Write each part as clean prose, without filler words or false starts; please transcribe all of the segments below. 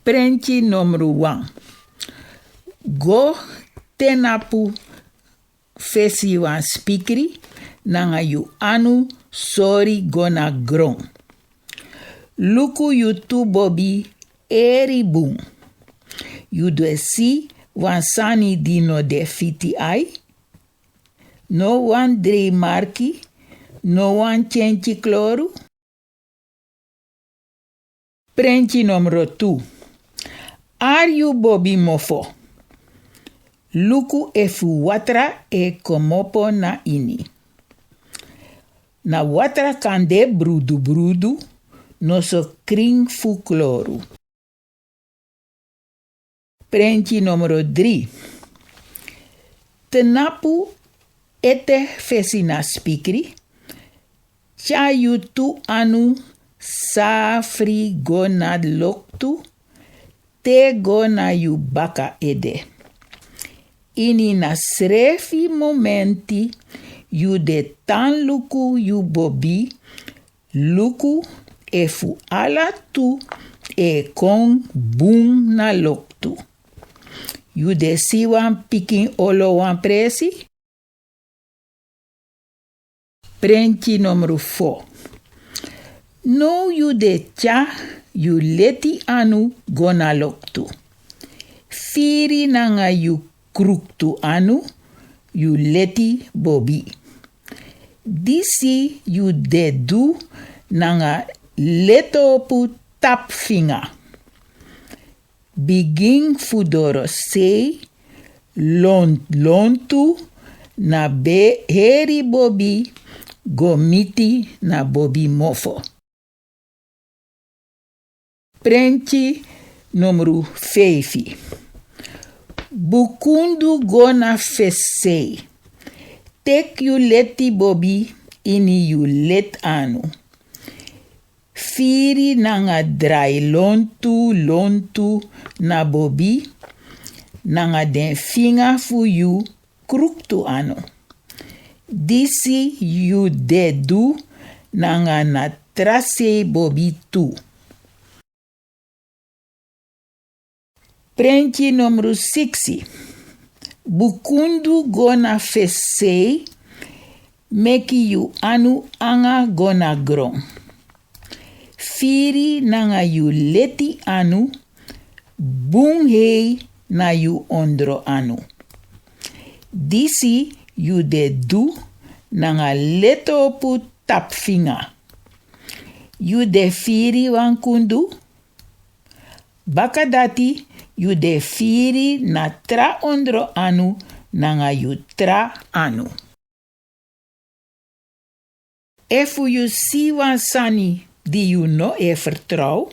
Prenti numero 1. Go tenapu fesi wan spikri nanga yu anu sori gona grong. Luku yu tu bobi eri boom. Yu dwe si wan sani dino de fiti ai. No wan drei marki, no wan chenchi kloru. Prenti numero 2. Are you bobi mofo? Luku efu watra e komopo na ini. Na watra kande brudu no so kring fu kloru. Prenti numero 3. Tenapu ete fesina spikri. Cha you tu anu safri gona loktu. Te gona yu baka ede. Ini na srefi momenti yu de tan luku yu bobi. Luku efu ala tu e kon boom na loktu. Yu de si wan pikin olo wan presi. Prenti numero 4. No yu de cha yu leti anu gona loktu. Firi nanga yu kruktu anu yu leti bobi. Disi yu de du nanga letopu tap finger. Begin fudoro sei lontu na be heri bobi gomiti na bobi mofo. Prenti numero 5. Bukundu gona fesei. Tek yu leti bobi ini yu let anu. Firi nanga drai lontu na bobi. Nanga den finga fu yu kruktu anu. Disi yu dedu nanga na trase bobi tu. Prenti numero 6. Bukundu gona fesei. Meki yu anu anga gona grong. Firi nanga yu leti anu. Bung hei na yu ondro anu. Disi yu de du nanga letopu tap finga. Yu de firi wan kundu. Bakadati yu de firi na tra ondro anu nanga yu tra anu. Efu yu si wan sani di yu no e vertrouw.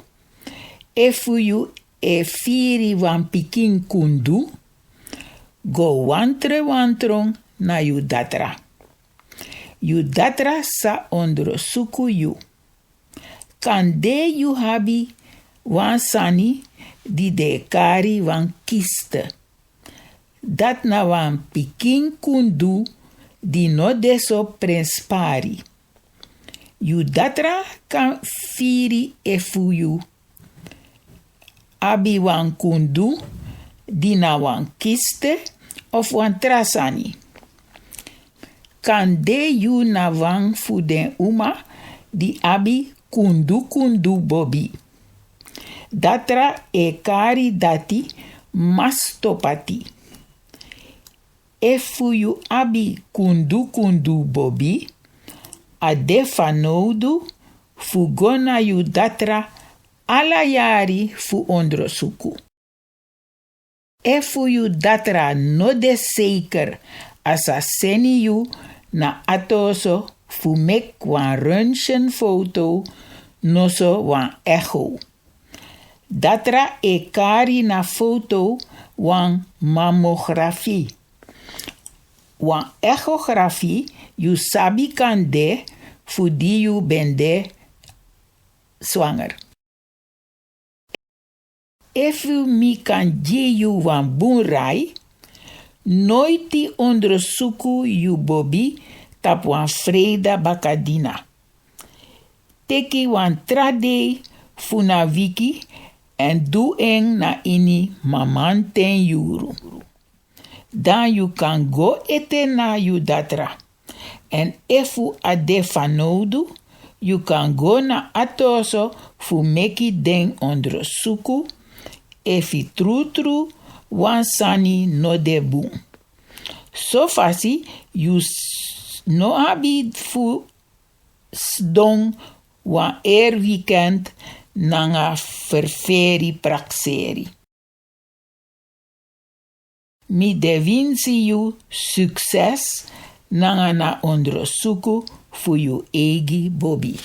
Efu yu e firi wan pikin kundu. Go wantron na yu datra. Yu datra sa Ondrosuku yu. Kande yu habi wan sani di de kari wan kiste. Dat na wan pikin kundu di no deso prenspari. Yu datra kan firi efu yu. Abi wan kundu di na wan kiste of wan trasani. Kande yu na wan fu den uma di abi kundu bobi. Datra e kari dati mastopati. Efu yu abi kundu bobi. Adefa noudu fu gona yu datra ala yari fu Ondrosuku. Efu yu datra no de zeker asa seni yu na atoso fu mek wan röntgenfoto no so wan echo. Datra e kari na foto wan mammografie. Wan echografie yu sabi kande fu di yu bende zwanger. Efu mi kan je yu wan bunrai, noiti Ondrosuku yu bobi tap wan freda bakadina. Teki wan trade fu na wiki en doe eng na ini maman ten euro. Dan you kan go eten na you datra. En if u ade fanodu, you kan go na atoso fu meki den ondrosuku, if i tru wan sani no de boom. So fasi, you no habi fu don wan weekend nanga verferi praxeri. Mi devinsi you succes nanga na ondrosuku fu you eygi bobi.